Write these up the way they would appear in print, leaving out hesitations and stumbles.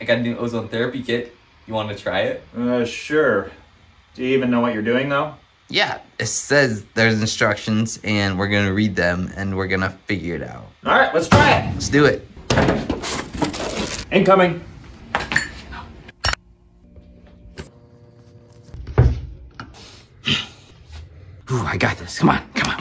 I got a new ozone therapy kit. You want to try it? Sure. Do you even know what you're doing though? Yeah, it says there's instructions and we're gonna read them and we're gonna figure it out. All right, let's try it. Let's do it. Incoming. Ooh, I got this. Come on, come on.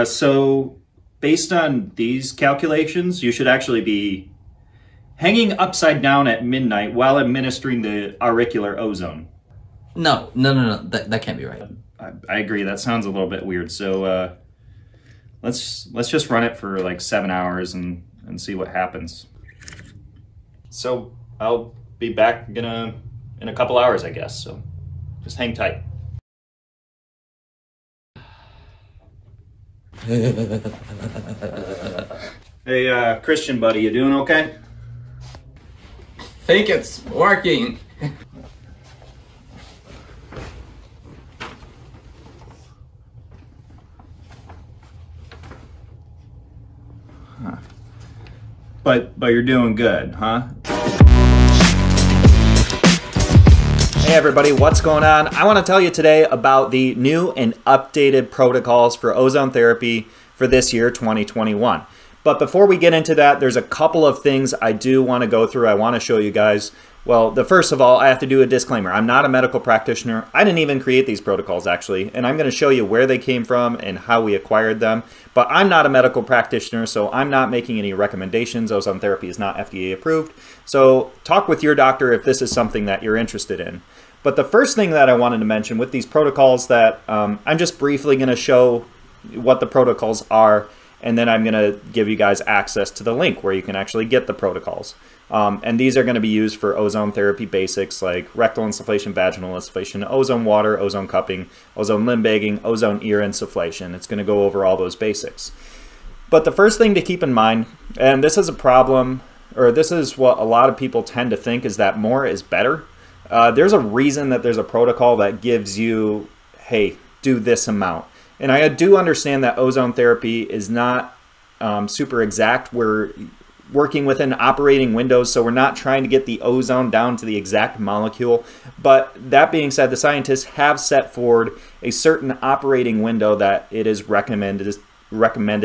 So based on these calculations, you should actually be hanging upside down at midnight while administering the auricular ozone. No. That can't be right. I agree. That sounds a little bit weird. So let's just run it for like 7 hours and see what happens. So I'll be back in a couple hours, I guess. So just hang tight. Hey, Christian buddy, you doing okay? Think it's working. But you're doing good, huh? Hey everybody, what's going on? I want to tell you today about the new and updated protocols for ozone therapy for this year, 2021. But before we get into that, there's a couple of things I do want to go through. I want to show you guys. Well, first of all, I have to do a disclaimer. I'm not a medical practitioner. I didn't even create these protocols, actually. And I'm going to show you where they came from and how we acquired them. But I'm not a medical practitioner, so I'm not making any recommendations. Ozone therapy is not FDA approved. So talk with your doctor if this is something that you're interested in. But the first thing that I wanted to mention with these protocols that I'm just briefly going to show what the protocols are, and then I'm going to give you guys access to the link where you can actually get the protocols. And these are going to be used for ozone therapy basics like rectal insufflation, vaginal insufflation, ozone water, ozone cupping, ozone limb bagging, ozone ear insufflation. It's going to go over all those basics. But the first thing to keep in mind, and this is a problem, or this is what a lot of people tend to think, is that more is better. There's a reason that there's a protocol that gives you, hey, do this amount. And I do understand that ozone therapy is not super exact. We're working within operating windows, so we're not trying to get the ozone down to the exact molecule. But that being said, the scientists have set forward a certain operating window that it is recommended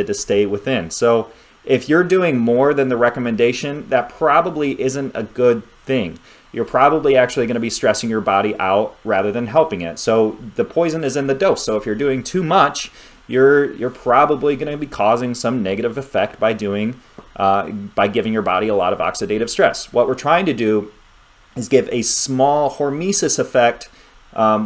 to stay within. So if you're doing more than the recommendation, that probably isn't a good thing. You're probably actually going to be stressing your body out rather than helping it. So the poison is in the dose. So if you're doing too much, you're probably going to be causing some negative effect by giving your body a lot of oxidative stress. What we're trying to do is give a small hormesis effect,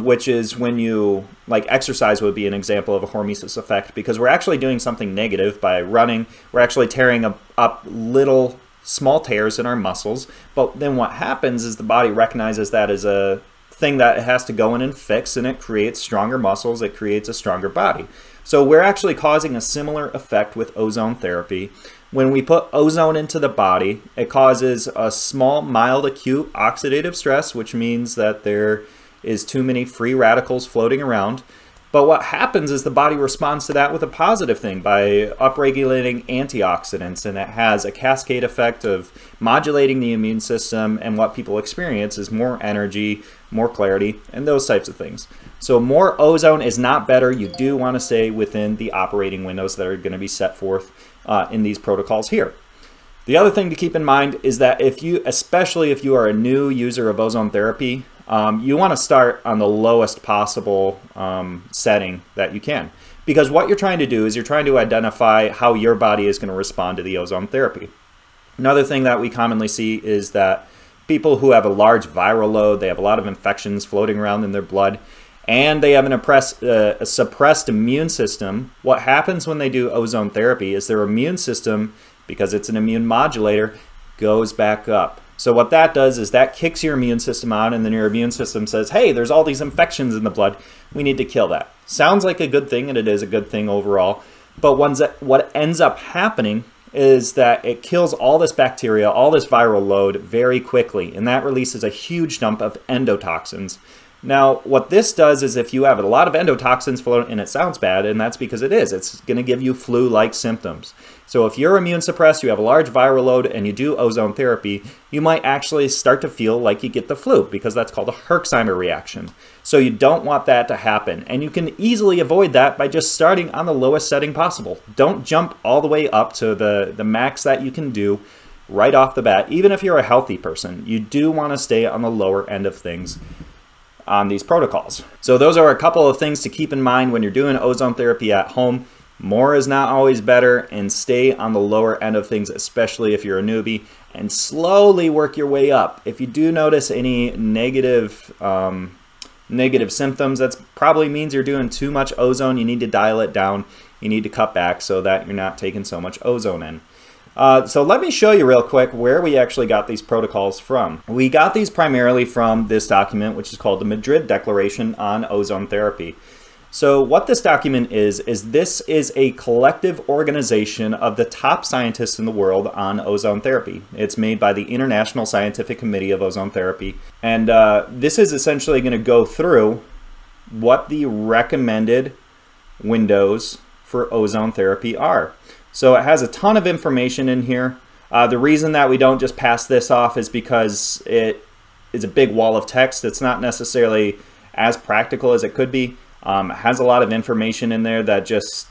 which is when you, like exercise would be an example of a hormesis effect, because we're actually doing something negative by running. We're actually tearing up little small tears in our muscles, but then what happens is the body recognizes that as a thing that it has to go in and fix, and it creates stronger muscles, it creates a stronger body. So we're actually causing a similar effect with ozone therapy. When we put ozone into the body, it causes a small, mild, acute oxidative stress, which means that there is too many free radicals floating around. But what happens is the body responds to that with a positive thing by upregulating antioxidants, and it has a cascade effect of modulating the immune system, and what people experience is more energy, more clarity, and those types of things. So more ozone is not better. You do want to stay within the operating windows that are going to be set forth in these protocols here. The other thing to keep in mind is that especially if you are a new user of ozone therapy, you want to start on the lowest possible setting that you can. Because what you're trying to do is you're trying to identify how your body is going to respond to the ozone therapy. Another thing that we commonly see is that people who have a large viral load, they have a lot of infections floating around in their blood, and they have a suppressed immune system. What happens when they do ozone therapy is their immune system, because it's an immune modulator, goes back up. So what that does is that kicks your immune system out, and then your immune system says, hey, there's all these infections in the blood. We need to kill that. Sounds like a good thing, and it is a good thing overall. But what ends up happening is that it kills all this bacteria, all this viral load very quickly, and that releases a huge dump of endotoxins. Now, what this does is if you have a lot of endotoxins floating, and it sounds bad, and that's because it is, it's going to give you flu-like symptoms. So if you're immune suppressed, you have a large viral load, and you do ozone therapy, you might actually start to feel like you get the flu, because that's called a Herxheimer reaction. So you don't want that to happen, and you can easily avoid that by just starting on the lowest setting possible. Don't jump all the way up to the max that you can do right off the bat. Even if you're a healthy person, you do want to stay on the lower end of things on these protocols. So those are a couple of things to keep in mind when you're doing ozone therapy at home. More is not always better, and stay on the lower end of things, especially if you're a newbie, and slowly work your way up. If you do notice any negative symptoms, that probably means you're doing too much ozone. You need to dial it down. You need to cut back so that you're not taking so much ozone in. So let me show you real quick where we actually got these protocols from. We got these primarily from this document, which is called the Madrid Declaration on Ozone Therapy. So what this document is this is a collective organization of the top scientists in the world on ozone therapy. It's made by the International Scientific Committee of Ozone Therapy. And this is essentially going to go through what the recommended windows for ozone therapy are. So it has a ton of information in here. The reason that we don't just pass this off is because it is a big wall of text. It's not necessarily as practical as it could be. It has a lot of information in there that just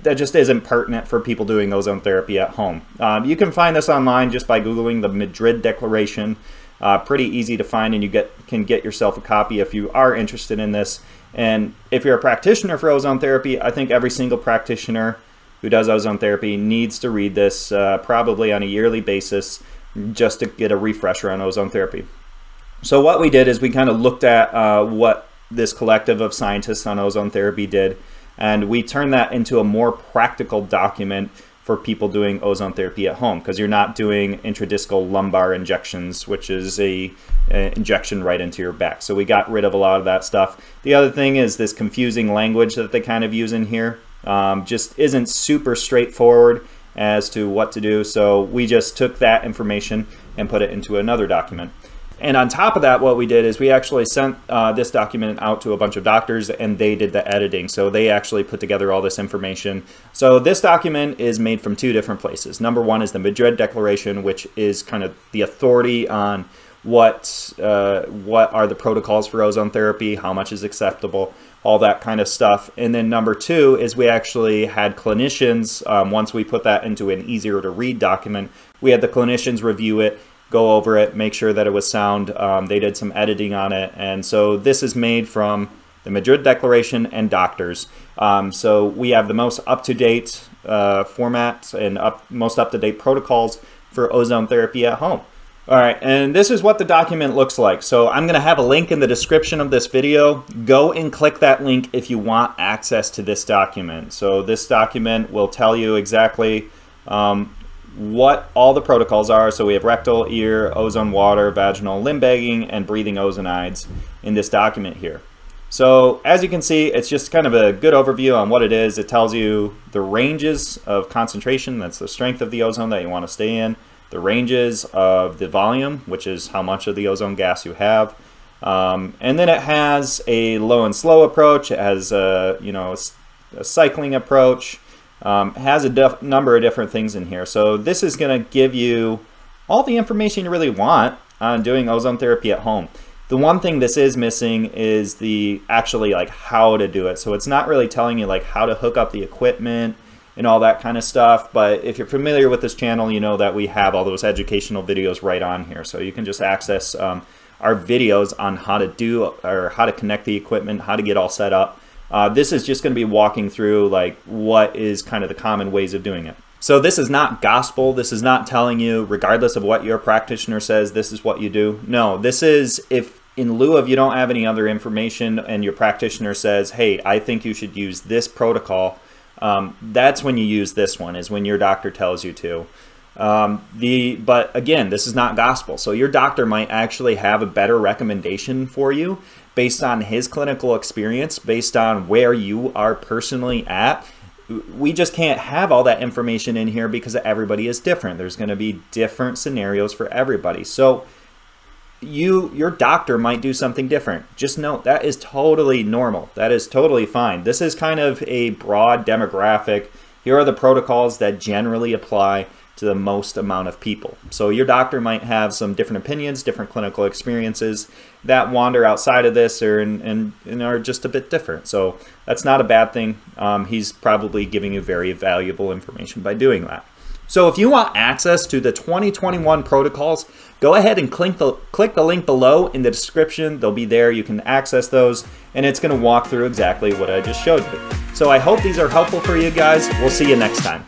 isn't pertinent for people doing ozone therapy at home. You can find this online just by Googling the Madrid Declaration. Pretty easy to find, and you can get yourself a copy if you are interested in this. And if you're a practitioner for ozone therapy, I think every single practitioner who does ozone therapy needs to read this probably on a yearly basis just to get a refresher on ozone therapy. So what we did is we kind of looked at what this collective of scientists on ozone therapy did, and we turned that into a more practical document for people doing ozone therapy at home, because you're not doing intradiscal lumbar injections, which is a injection right into your back. So we got rid of a lot of that stuff. The other thing is this confusing language that they kind of use in here. Just isn't super straightforward as to what to do. So we just took that information and put it into another document. And on top of that, what we did is we actually sent this document out to a bunch of doctors, and they did the editing. So they actually put together all this information. So this document is made from two different places. Number one is the Madrid Declaration, which is kind of the authority on what are the protocols for ozone therapy, how much is acceptable, all that kind of stuff. And then number two is we actually had clinicians, once we put that into an easier to read document, we had the clinicians review it, go over it, make sure that it was sound. They did some editing on it. And so this is made from the Madrid Declaration and doctors. So we have the most up-to-date format and most up-to-date protocols for ozone therapy at home. All right, and this is what the document looks like. So I'm going to have a link in the description of this video. Go and click that link if you want access to this document. So this document will tell you exactly what all the protocols are. So we have rectal, ear, ozone water, vaginal, limb bagging, and breathing ozonides in this document here. So as you can see, it's just kind of a good overview on what it is. It tells you the ranges of concentration, that's the strength of the ozone that you want to stay in, the ranges of the volume, which is how much of the ozone gas you have, and then it has a low and slow approach. It has a cycling approach. Has a number of different things in here. So this is going to give you all the information you really want on doing ozone therapy at home. The one thing this is missing is the actually like how to do it. So it's not really telling you like how to hook up the equipment and all that kind of stuff. But if you're familiar with this channel, you know that we have all those educational videos right on here. So you can just access our videos on how to do or how to connect the equipment, how to get all set up. This is just going to be walking through like what is kind of the common ways of doing it. So this is not gospel. This is not telling you, regardless of what your practitioner says, this is what you do. No, this is if in lieu of you don't have any other information and your practitioner says, hey, I think you should use this protocol, that's when you use this one, is when your doctor tells you to. But again, this is not gospel. So your doctor might actually have a better recommendation for you based on his clinical experience, based on where you are personally at. We just can't have all that information in here because everybody is different. There's going to be different scenarios for everybody. So your doctor might do something different. Just note that is totally normal. That is totally fine. This is kind of a broad demographic. Here are the protocols that generally apply to the most amount of people. So your doctor might have some different opinions, different clinical experiences that wander outside of this and are just a bit different. So that's not a bad thing. He's probably giving you very valuable information by doing that. So if you want access to the 2021 protocols, go ahead and click the link below in the description. They'll be there. You can access those, and it's going to walk through exactly what I just showed you. So I hope these are helpful for you guys. We'll see you next time.